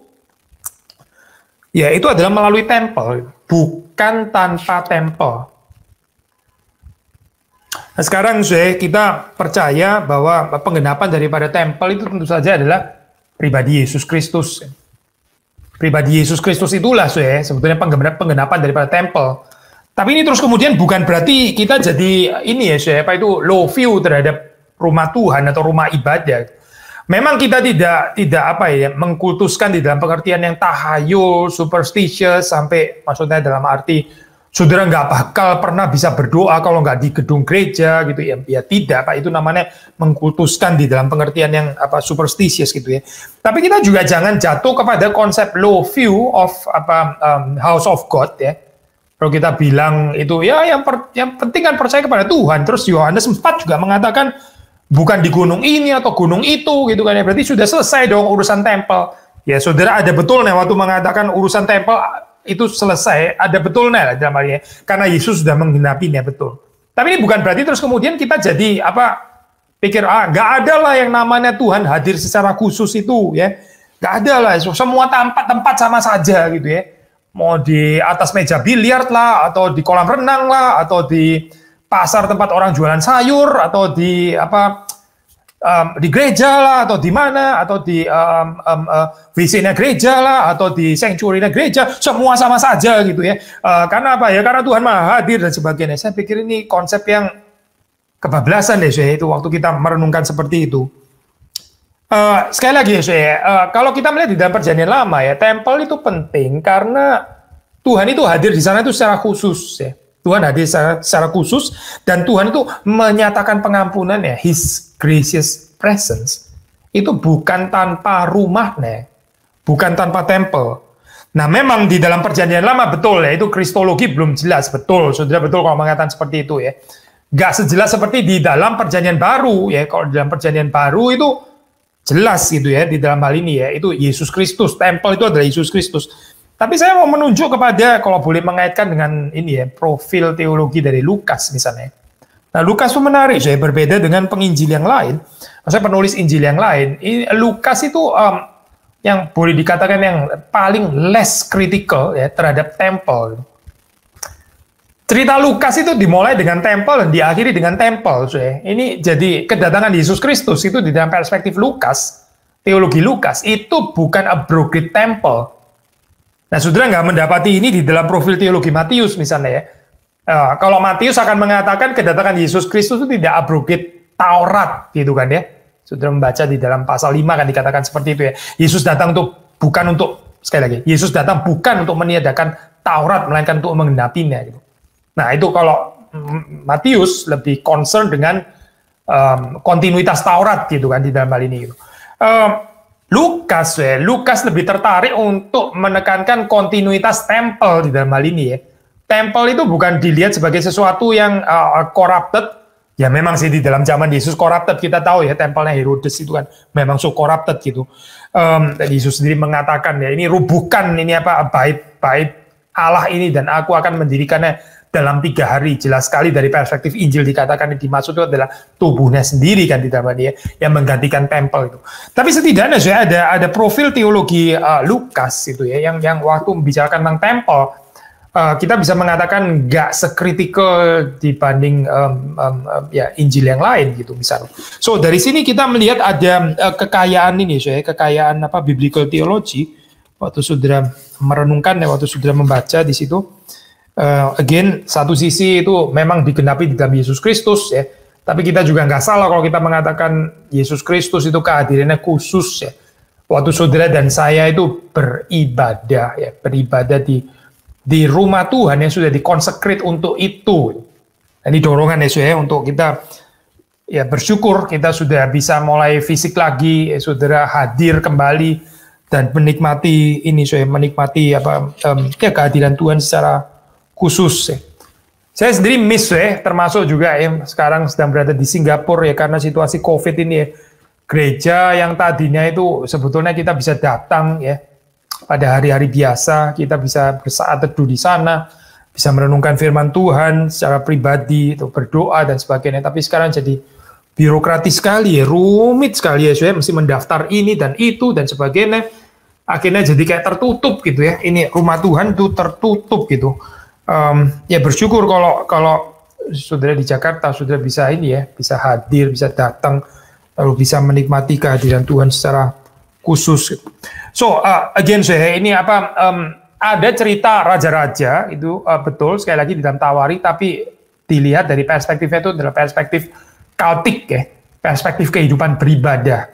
ya itu adalah melalui tempel, bukan tanpa tempel. Nah, sekarang kita percaya bahwa penggenapan daripada tempel itu tentu saja adalah pribadi Yesus Kristus. Pribadi Yesus Kristus itulah sebetulnya penggenapan daripada tempel. Tapi ini terus kemudian bukan berarti kita jadi ini ya, low view terhadap rumah Tuhan atau rumah ibadah. Memang kita tidak mengkultuskan di dalam pengertian yang tahayul, superstitious sampai maksudnya dalam arti saudara nggak bakal pernah bisa berdoa kalau nggak di gedung gereja gitu ya. Ya tidak, Pak, itu namanya mengkultuskan di dalam pengertian yang superstitious gitu ya. Tapi kita juga jangan jatuh kepada konsep low view of house of God ya. Kalau kita bilang itu ya yang penting kan percaya kepada Tuhan. Terus Yohanes 4 juga mengatakan bukan di gunung ini atau gunung itu gitu kan ya. Berarti sudah selesai dong urusan tempel. Ya saudara ada betulnya waktu mengatakan urusan tempel itu selesai, ada betulnya lah dalam hal ini, karena Yesus sudah menggenapinya betul. Tapi ini bukan berarti terus kemudian kita jadi pikir nggak ada lah yang namanya Tuhan hadir secara khusus itu ya, nggak ada lah, semua tempat sama saja gitu ya, mau di atas meja biliar lah, atau di kolam renang lah, atau di pasar tempat orang jualan sayur, atau di di gereja lah, atau di mana, atau di WC-nya gereja lah, atau di sanctuary-nya gereja, semua sama saja gitu ya. Karena apa ya? Karena Tuhan Maha Hadir dan sebagainya. Saya pikir ini konsep yang kebablasan deh, itu waktu kita merenungkan seperti itu. Sekali lagi ya, kalau kita melihat di dalam perjanjian lama ya, tempel itu penting karena Tuhan itu hadir di sana itu secara khusus ya. Tuhan hadir secara khusus dan Tuhan itu menyatakan pengampunan ya, His gracious presence. Itu bukan tanpa rumahnya, bukan tanpa tempel. Nah memang di dalam perjanjian lama betul ya, itu kristologi belum jelas, betul, saudara betul kalau mengatakan seperti itu ya. Gak sejelas seperti di dalam perjanjian baru ya, kalau di dalam perjanjian baru itu jelas gitu ya, di dalam hal ini ya, itu Yesus Kristus, tempel itu adalah Yesus Kristus. Tapi saya mau menunjuk kepada, kalau boleh mengaitkan dengan ini ya, profil teologi dari Lukas misalnya. Nah, Lukas itu menarik, saya berbeda dengan penginjil yang lain. Maksudnya penulis Injil yang lain. Lukas itu yang boleh dikatakan yang paling less critical ya terhadap tempel. Cerita Lukas itu dimulai dengan tempel dan diakhiri dengan tempel. Ini jadi kedatangan Yesus Kristus itu di dalam perspektif Lukas, teologi Lukas itu bukan a broken temple. Nah, saudara nggak mendapati ini di dalam profil teologi Matius misalnya ya. Kalau Matius akan mengatakan kedatangan Yesus Kristus itu tidak abrogate Taurat gitu kan ya. Saudara membaca di dalam pasal 5 kan dikatakan seperti itu ya. Yesus datang bukan untuk, sekali lagi, Yesus datang bukan untuk meniadakan Taurat, melainkan untuk menggenapinya gitu. Nah, itu kalau Matius lebih concern dengan kontinuitas Taurat gitu kan di dalam hal ini. Gitu. Lukas lebih tertarik untuk menekankan kontinuitas tempel di dalam hal ini ya. Tempel itu bukan dilihat sebagai sesuatu yang corrupted. Ya memang sih di dalam zaman Yesus corrupted, kita tahu ya tempelnya Herodes itu kan memang so corrupted gitu. Yesus sendiri mengatakan ya ini rubuhkan ini apa bait Allah ini dan aku akan mendirikannya dalam 3 hari. Jelas sekali dari perspektif Injil dikatakan yang dimaksud itu adalah tubuhnya sendiri kan di dalam dia yang menggantikan tempel itu. Tapi setidaknya saya ada profil teologi Lukas itu ya yang waktu membicarakan tentang tempel. Kita bisa mengatakan nggak sekritikal dibanding ya Injil yang lain gitu misalnya. So dari sini kita melihat ada kekayaan ini, kekayaan apa biblical theology. Waktu saudara merenungkan ya, waktu saudara membaca di situ, again satu sisi itu memang digenapi di dalam Yesus Kristus ya. Tapi kita juga nggak salah kalau kita mengatakan Yesus Kristus itu kehadirannya khusus ya. Waktu saudara dan saya itu beribadah di rumah Tuhan yang sudah dikonsekrate untuk itu. Ini dorongan ya untuk kita ya bersyukur kita sudah bisa mulai fisik lagi, saudara hadir kembali dan menikmati ini menikmati kehadiran Tuhan secara khusus. Saya sendiri miss termasuk juga sekarang sedang berada di Singapura ya karena situasi Covid ini ya. Gereja yang tadinya itu sebetulnya kita bisa datang ya. Pada hari-hari biasa kita bisa bersaat teduh di sana, bisa merenungkan firman Tuhan secara pribadi, itu berdoa dan sebagainya. Tapi sekarang jadi birokratis sekali ya, rumit sekali ya, mesti mendaftar ini dan itu dan sebagainya. Akhirnya jadi kayak tertutup gitu ya. Ini rumah Tuhan itu tertutup gitu. Ya bersyukur kalau saudara di Jakarta saudara bisa ini ya, bisa hadir, bisa datang, lalu bisa menikmati kehadiran Tuhan secara khusus. So again ini ada cerita raja-raja itu betul sekali lagi di dalam Tawari, tapi dilihat dari perspektifnya itu adalah perspektif kultik ya, perspektif kehidupan beribadah,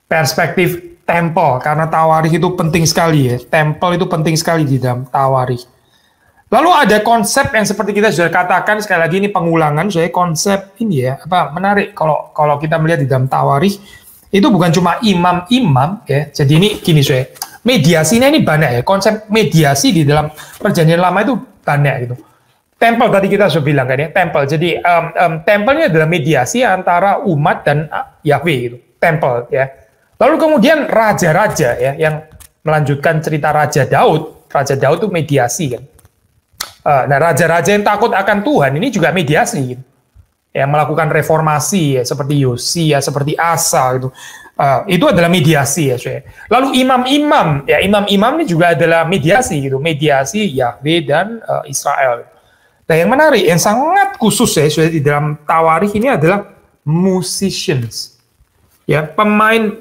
perspektif tempel karena Tawari itu penting sekali ya, tempel itu penting sekali di dalam Tawari. Lalu ada konsep yang seperti kita sudah katakan sekali lagi ini pengulangan konsep ini ya menarik kalau kita melihat di dalam Tawari. Itu bukan cuma imam-imam ya. Jadi ini gini mediasinya ini banyak ya. Konsep mediasi di dalam Perjanjian Lama itu banyak gitu. Tempel tadi kita sudah bilang kan ya, tempel. Jadi tempelnya adalah mediasi antara umat dan Yahweh gitu. Tempel ya. Lalu kemudian raja-raja ya yang melanjutkan cerita Raja Daud. Raja Daud itu mediasi kan. Nah, raja-raja yang takut akan Tuhan ini juga mediasi gitu. Yang melakukan reformasi ya, seperti Yosia, seperti Asa gitu. Itu adalah mediasi ya, Lalu imam-imam ya, imam-imam ini juga adalah mediasi gitu, mediasi Yahweh dan Israel. Nah, yang menarik, yang sangat khusus ya, di dalam Tawarikh ini adalah musicians. Ya, pemain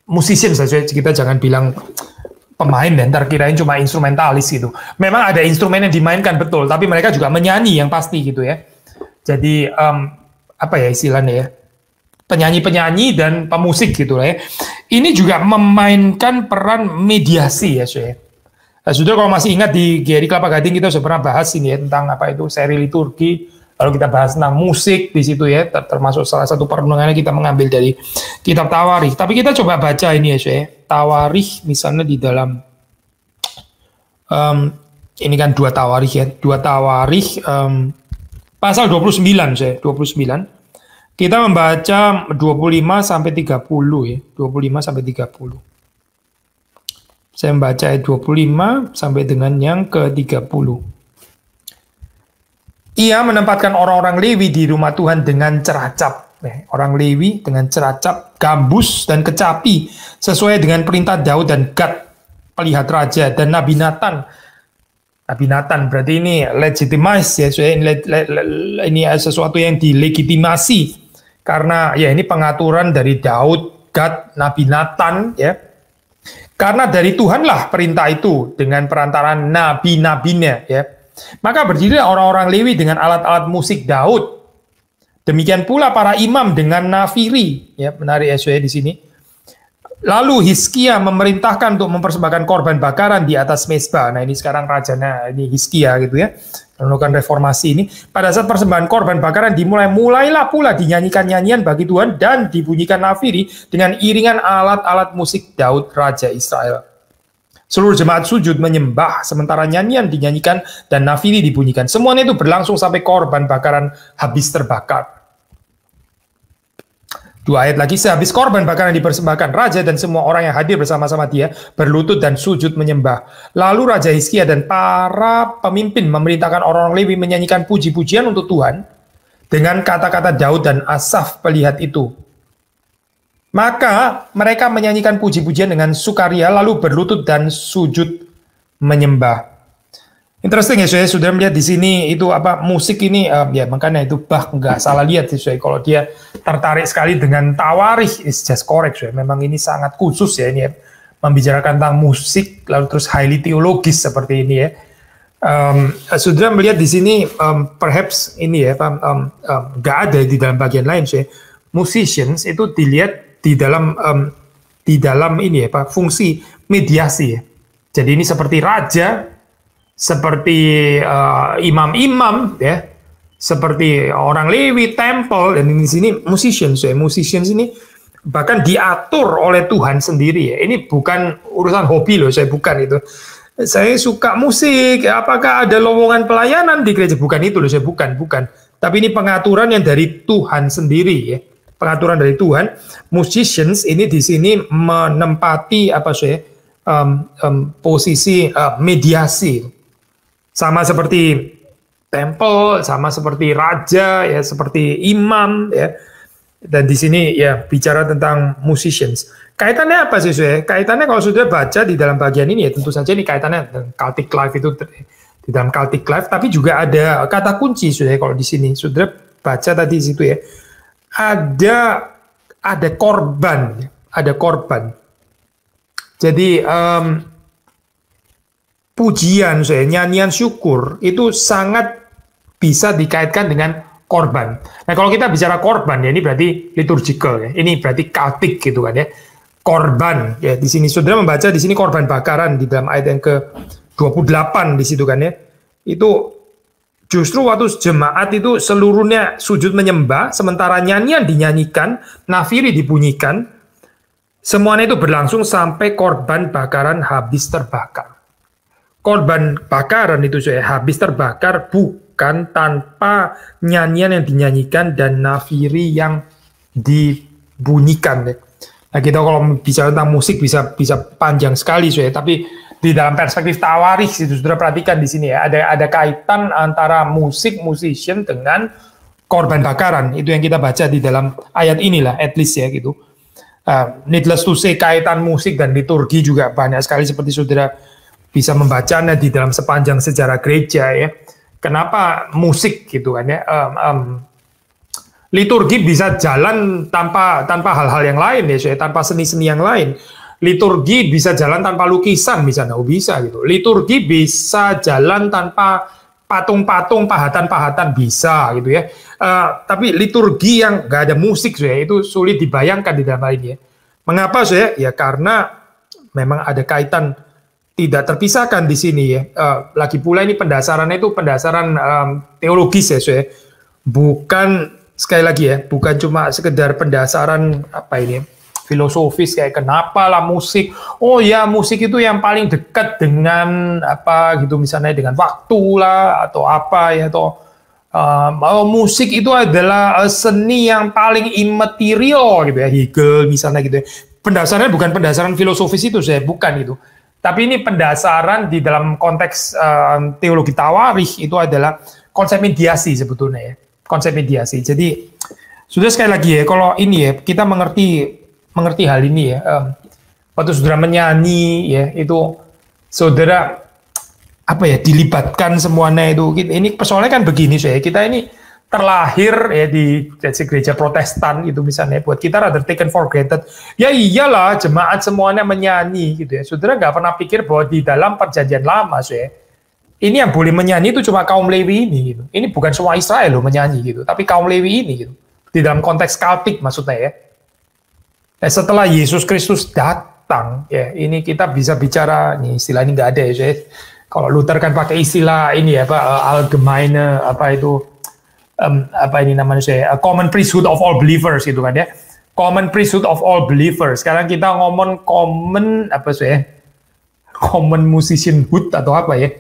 musicians saja, kita jangan bilang pemain dan terkirain cuma instrumentalis gitu. Memang ada instrumen yang dimainkan betul, tapi mereka juga menyanyi yang pasti gitu ya. Jadi istilahnya ya, penyanyi-penyanyi dan pemusik gitu lah ya. Ini juga memainkan peran mediasi ya, sudah kalau masih ingat di GRI Kelapa Gading kita sudah pernah bahas ini ya tentang seri liturgi. Lalu kita bahas tentang musik di situ ya, termasuk salah satu perenungannya kita mengambil dari kitab Tawarikh. Tapi kita coba baca ini ya, Tawarikh misalnya di dalam ini kan 2 Tawarikh ya, 2 Tawarikh pasal 29 29. Kita membaca 25 sampai 30 ya, 25 sampai 30. Saya membaca ayat 25 sampai dengan yang ke-30. Ia menempatkan orang-orang Lewi di rumah Tuhan dengan ceracap. Orang Lewi dengan ceracap, gambus, dan kecapi sesuai dengan perintah Daud dan Gad, pelihat raja, dan Nabi Nathan. Nabi Nathan berarti ini legitimize ya, ini sesuatu yang dilegitimasi karena ya ini pengaturan dari Daud, Gad, Nabi Nathan ya. Karena dari Tuhanlah perintah itu dengan perantaraan nabi-nabinya ya. Maka berdirilah orang-orang Lewi dengan alat-alat musik Daud. Demikian pula para imam dengan nafiri. Ya, menarik ya di sini. Lalu Hizkia memerintahkan untuk mempersembahkan korban bakaran di atas mezbah. Nah, ini sekarang rajanya ini Hizkia gitu ya. melakukan reformasi ini. Pada saat persembahan korban bakaran mulailah pula dinyanyikan nyanyian bagi Tuhan dan dibunyikan nafiri dengan iringan alat-alat musik Daud Raja Israel. Seluruh jemaat sujud menyembah sementara nyanyian dinyanyikan dan nafiri dibunyikan. Semuanya itu berlangsung sampai korban bakaran habis terbakar. 2 ayat lagi, sehabis korban bakaran dipersembahkan, raja dan semua orang yang hadir bersama-sama dia berlutut dan sujud menyembah. Lalu Raja Hizkia dan para pemimpin memerintahkan orang-orang Lewi menyanyikan puji-pujian untuk Tuhan dengan kata-kata Daud dan Asaf pelihat itu. Maka mereka menyanyikan puji-pujian dengan sukaria lalu berlutut dan sujud menyembah. Interesting ya, saya sudah melihat di sini itu musik ini ya, makanya itu nggak salah lihat sih saya kalau dia tertarik sekali dengan tawarikh, is just correct saya. Memang ini sangat khusus ya ini ya, membicarakan tentang musik lalu terus highly teologis seperti ini ya. Sudah melihat di sini perhaps ini ya nggak ada di dalam bagian lain saya. Musicians itu dilihat di dalam ini ya fungsi mediasi ya. Jadi ini seperti raja, seperti imam-imam ya, seperti orang Lewi, temple, dan di sini musicians ya. Musicians ini bahkan diatur oleh Tuhan sendiri ya. Ini bukan urusan hobi loh, saya bukan itu. Saya suka musik, apakah ada lowongan pelayanan di gereja? Bukan itu loh, saya bukan. Tapi ini pengaturan yang dari Tuhan sendiri ya. Pengaturan dari Tuhan. Musicians ini di sini menempati posisi mediasi. Sama seperti temple, sama seperti raja, ya seperti imam, ya. Dan di sini ya bicara tentang musicians. Kaitannya apa sih, Sudah? Kaitannya kalau sudah baca di dalam bagian ini ya tentu saja ini kaitannya dengan Celtic Life itu di dalam Celtic Life, tapi juga ada kata kunci, Sudah, kalau di sini sudah baca tadi di situ ya. Ada korban, ada korban. Jadi pujian, nyanyian syukur itu sangat bisa dikaitkan dengan korban. Nah, kalau kita bicara korban ya ini berarti liturgical ya. Ini berarti Celtic gitu kan ya. Korban ya, di sini Saudara membaca di sini korban bakaran di dalam ayat yang ke-28 di situ kan ya. Itu justru waktu jemaat itu seluruhnya sujud menyembah sementara nyanyian dinyanyikan, nafiri dibunyikan. Semuanya itu berlangsung sampai korban bakaran habis terbakar. Korban bakaran itu habis terbakar bukan tanpa nyanyian yang dinyanyikan dan nafiri yang dibunyikan. Nah, kita kalau bicara tentang musik bisa panjang sekali, tapi di dalam perspektif tawarikh itu sudah perhatikan di sini ya, ada kaitan antara musician dengan korban bakaran. Itu yang kita baca di dalam ayat inilah, at least ya gitu. Needless to say, kaitan musik dan liturgi juga banyak sekali seperti saudara bisa membacanya di dalam sepanjang sejarah gereja ya. Kenapa musik gitu kan ya? Liturgi bisa jalan tanpa hal-hal yang lain ya, tanpa seni-seni yang lain. Liturgi bisa jalan tanpa lukisan misalnya, bisa gitu. Liturgi bisa jalan tanpa patung-patung, pahatan-pahatan bisa gitu ya. Tapi liturgi yang nggak ada musik itu sulit dibayangkan di dalam hal ini ya. Mengapa ya karena memang ada kaitan tidak terpisahkan di sini ya. Lagi pula ini pendasarannya itu pendasaran teologis ya. Bukan sekali lagi ya, bukan cuma sekedar pendasaran filosofis kayak kenapa lah musik. Oh ya, musik itu yang paling dekat dengan gitu misalnya dengan waktu lah atau apa ya atau musik itu adalah seni yang paling immaterial gitu ya, Hegel misalnya gitu ya. Pendasarannya bukan pendasaran filosofis itu bukan itu. Tapi ini pendasaran di dalam konteks teologi tawarikh itu adalah konsep mediasi sebetulnya ya. Konsep mediasi. Jadi sudah sekali lagi ya, kalau ini ya kita mengerti hal ini ya. Waktu saudara menyanyi ya itu saudara dilibatkan semuanya itu. Ini persoalannya kan begini kita ini terlahir ya di gereja Protestan itu misalnya, buat kita rather taken for granted. Ya iyalah jemaat semuanya menyanyi gitu ya. Saudara nggak pernah pikir bahwa di dalam perjanjian lama ini yang boleh menyanyi itu cuma kaum Lewi ini gitu. Ini bukan semua Israel loh menyanyi gitu, tapi kaum Lewi ini gitu. Di dalam konteks Celtic maksudnya ya. Setelah Yesus Kristus datang ya, ini kita bisa bicara, ini istilah ini nggak ada ya Kalau Luther kan pakai istilah ini ya, allgemeine apa ini namanya saya, common priesthood of all believers gitu kan ya. Common priesthood of all believers. Sekarang kita ngomong common common musicianhood atau apa ya?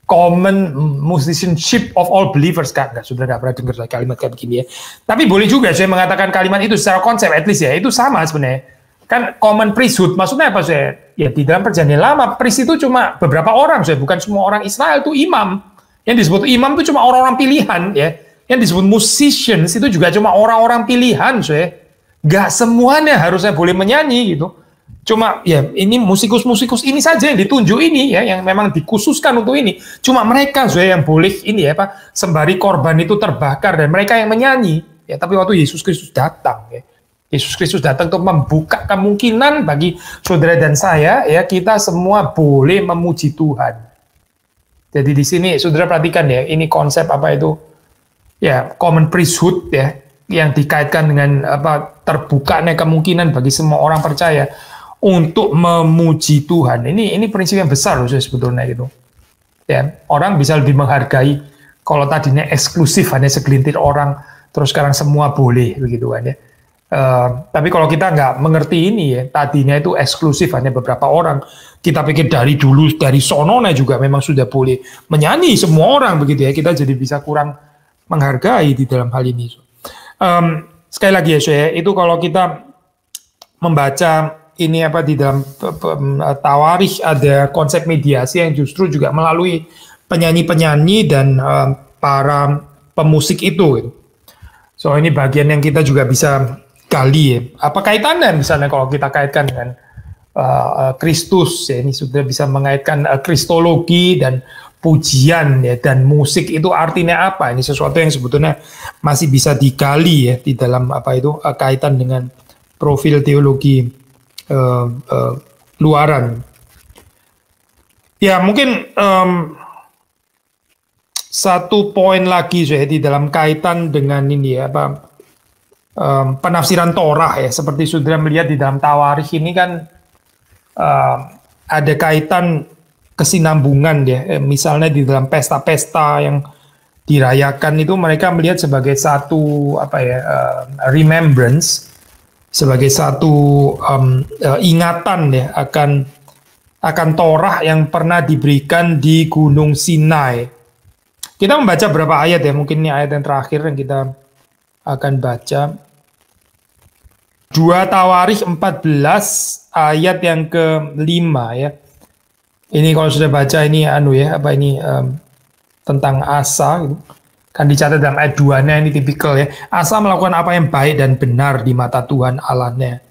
Common musicianship of all believers kan. Sudah nggak pernah dengar kalimat kayak begini ya. Tapi boleh juga saya mengatakan kalimat itu secara konsep at least ya, itu sama sebenarnya. Kan common priesthood maksudnya apa saya? Ya di dalam perjanjian lama priest itu cuma beberapa orang saya, bukan semua orang Israel itu imam. Yang disebut imam itu cuma orang-orang pilihan ya. Yang disebut musicians itu juga cuma orang-orang pilihan saya. Gak semuanya harusnya boleh menyanyi gitu. Cuma ya ini musikus-musikus ini saja yang ditunjuk ini ya, yang memang dikhususkan untuk ini. Cuma mereka saya yang boleh ini ya sembari korban itu terbakar dan mereka yang menyanyi. Ya tapi waktu Yesus Kristus datang ya. Yesus Kristus datang untuk membuka kemungkinan bagi saudara dan saya ya, kita semua boleh memuji Tuhan. Jadi di sini saudara perhatikan ya, ini konsep apa itu ya, common priesthood ya, yang dikaitkan dengan terbukanya kemungkinan bagi semua orang percaya untuk memuji Tuhan. Ini prinsip yang besar loh sebetulnya gitu. Ya, orang bisa lebih menghargai kalau tadinya eksklusif hanya segelintir orang, terus sekarang semua boleh begitu kan ya. Tapi kalau kita nggak mengerti ini ya, tadinya itu eksklusif hanya beberapa orang, kita pikir dari dulu dari sonona juga memang sudah boleh menyanyi semua orang begitu ya, kita jadi bisa kurang menghargai di dalam hal ini. Sekali lagi ya saya, itu kalau kita membaca ini di dalam Tawarikh ada konsep mediasi yang justru juga melalui penyanyi-penyanyi dan para pemusik itu gitu. So ini bagian yang kita juga bisa gali ya. Apa kaitannya misalnya kalau kita kaitkan dengan Kristus ya, ini sudah bisa mengaitkan kristologi dan pujian ya, dan musik itu artinya apa? Ini sesuatu yang sebetulnya masih bisa digali ya di dalam kaitan dengan profil teologi luaran. Ya mungkin satu poin lagi saya di dalam kaitan dengan ini ya, penafsiran Torah ya, seperti saudara melihat di dalam Tawarikh ini kan ada kaitan kesinambungan ya, misalnya di dalam pesta-pesta yang dirayakan itu mereka melihat sebagai satu remembrance, sebagai satu ingatan ya akan Torah yang pernah diberikan di Gunung Sinai. Kita membaca beberapa ayat ya, mungkin ini ayat yang terakhir yang kita akan baca. 2 Tawarikh 14 ayat yang ke-5 ya. Ini kalau sudah baca ini tentang Asa gitu. Kan dicatat dalam ayat 2-nya, ini tipikal ya. Asa melakukan apa yang baik dan benar di mata Tuhan Allahnya.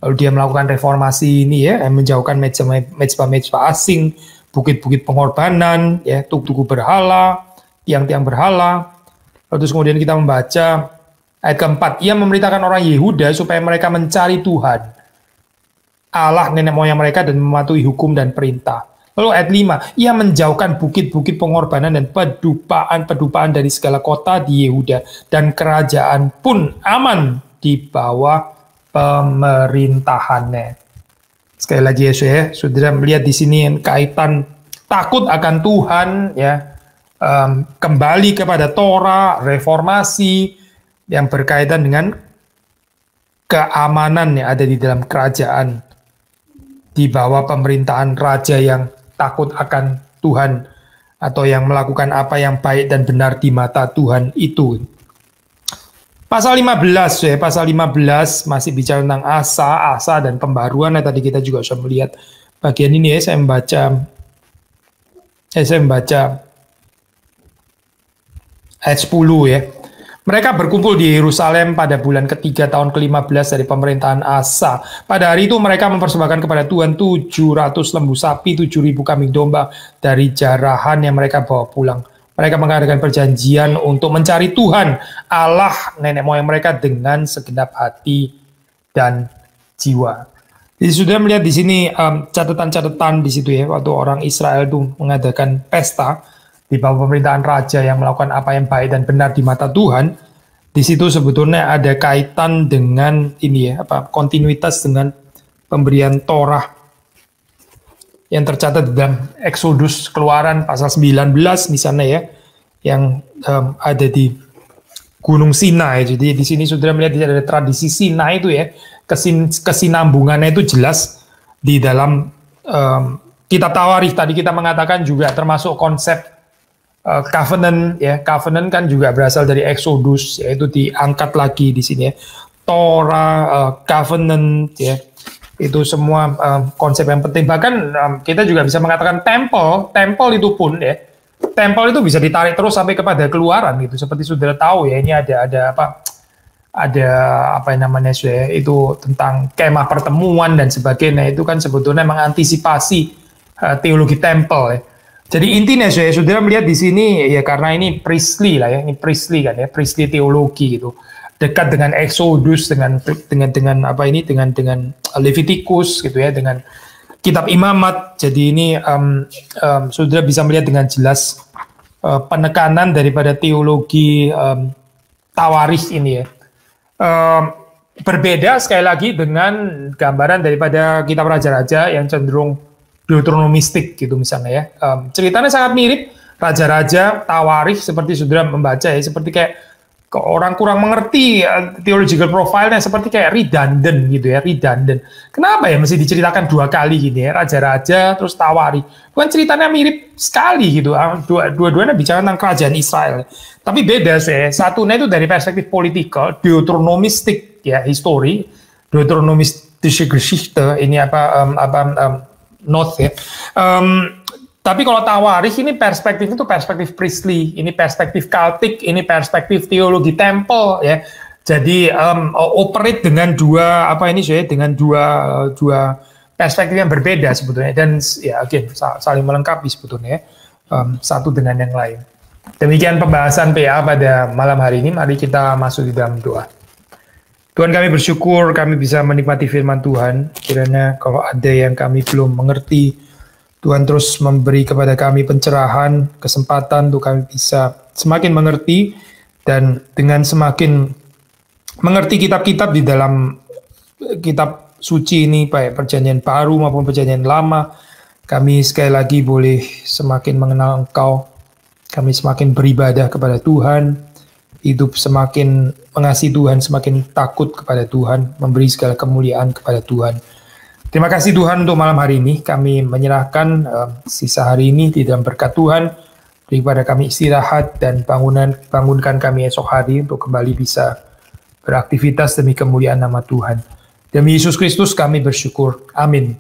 Lalu dia melakukan reformasi ini ya, menjauhkan mezbah asing, bukit-bukit pengorbanan, ya, tugu-tugu berhala, tiang-tiang berhala. Lalu terus kemudian kita membaca ayat keempat, ia memerintahkan orang Yehuda supaya mereka mencari Tuhan, Allah nenek moyang mereka dan mematuhi hukum dan perintah. Lalu ayat 5, ia menjauhkan bukit-bukit pengorbanan dan pedupaan dari segala kota di Yehuda, dan kerajaan pun aman di bawah pemerintahannya. Sekali lagi ya, saudara melihat di sini kaitan takut akan Tuhan, ya, kembali kepada Torah, reformasi yang berkaitan dengan keamanan yang ada di dalam kerajaan di bawah pemerintahan raja yang takut akan Tuhan atau yang melakukan apa yang baik dan benar di mata Tuhan itu. Pasal 15 ya, pasal 15 masih bicara tentang Asa dan pembaruan. Tadi kita juga sudah melihat bagian ini ya, saya membaca ayat 10 ya. Mereka berkumpul di Yerusalem pada bulan ketiga tahun ke-15 dari pemerintahan Asa. Pada hari itu mereka mempersembahkan kepada Tuhan 700 lembu sapi, 7.000 kambing domba dari jarahan yang mereka bawa pulang. Mereka mengadakan perjanjian untuk mencari Tuhan, Allah nenek moyang mereka dengan segenap hati dan jiwa. Jadi sudah melihat di sini catatan-catatan di situ ya, waktu orang Israel itu mengadakan pesta di bawah pemerintahan raja yang melakukan apa yang baik dan benar di mata Tuhan. Di situ sebetulnya ada kaitan dengan ini ya, kontinuitas dengan pemberian Torah yang tercatat dalam Exodus Keluaran pasal 19 misalnya ya, yang ada di Gunung Sinai. Jadi di sini saudara melihat ada tradisi Sinai itu ya, kesinambungannya itu jelas di dalam kitab Tawarikh. Tadi kita mengatakan juga termasuk konsep covenant ya. Covenant kan juga berasal dari Exodus, yaitu diangkat lagi di sini ya. Torah, covenant ya. Itu semua konsep yang penting. Bahkan kita juga bisa mengatakan temple itu pun ya. Temple itu bisa ditarik terus sampai kepada Keluaran gitu. Seperti saudara tahu ya, ini ada apa yang namanya itu tentang kemah pertemuan dan sebagainya. Itu kan sebetulnya mengantisipasi teologi temple ya. Jadi intinya saudara melihat di sini ya, karena ini priestly lah ya, ini priestly kan ya, priestly teologi gitu. Dekat dengan Exodus, dengan Leviticus gitu ya, dengan kitab Imamat. Jadi ini saudara bisa melihat dengan jelas penekanan daripada teologi Tawarikh ini ya. Berbeda sekali lagi dengan gambaran daripada kitab Raja-Raja yang cenderung deuteronomistik gitu misalnya ya. Ceritanya sangat mirip. Raja-Raja, Tawarikh seperti saudara membaca ya, seperti kayak orang kurang mengerti theological profile-nya, seperti kayak redundant gitu ya, redundant. Kenapa ya mesti diceritakan dua kali gini ya, Raja-Raja terus Tawarikh? Bukan ceritanya mirip sekali gitu, dua-duanya bicara tentang kerajaan Israel. Tapi beda sih, satunya itu dari perspektif politikal, deuteronomistik ya, histori, deuteronomistische Geschichte, ini North ya. Tapi kalau Tawarikh ini perspektif itu perspektif priestly, ini perspektif cultic, ini perspektif teologi temple ya. Jadi operate dengan dua dengan dua perspektif yang berbeda sebetulnya, dan ya again saling melengkapi sebetulnya ya, satu dengan yang lain. Demikian pembahasan PA pada malam hari ini. Mari kita masuk di dalam doa. Tuhan, kami bersyukur kami bisa menikmati firman Tuhan. Kiranya kalau ada yang kami belum mengerti, Tuhan terus memberi kepada kami pencerahan, kesempatan untuk kami bisa semakin mengerti, dan dengan semakin mengerti kitab-kitab di dalam kitab suci ini, baik perjanjian baru maupun perjanjian lama, kami sekali lagi boleh semakin mengenal Engkau, kami semakin beribadah kepada Tuhan, hidup semakin mengasihi Tuhan, semakin takut kepada Tuhan, memberi segala kemuliaan kepada Tuhan. Terima kasih Tuhan untuk malam hari ini. Kami menyerahkan sisa hari ini di dalam berkat Tuhan. Daripada kami istirahat dan bangunkan kami esok hari untuk kembali bisa beraktivitas demi kemuliaan nama Tuhan. Demi Yesus Kristus kami bersyukur. Amin.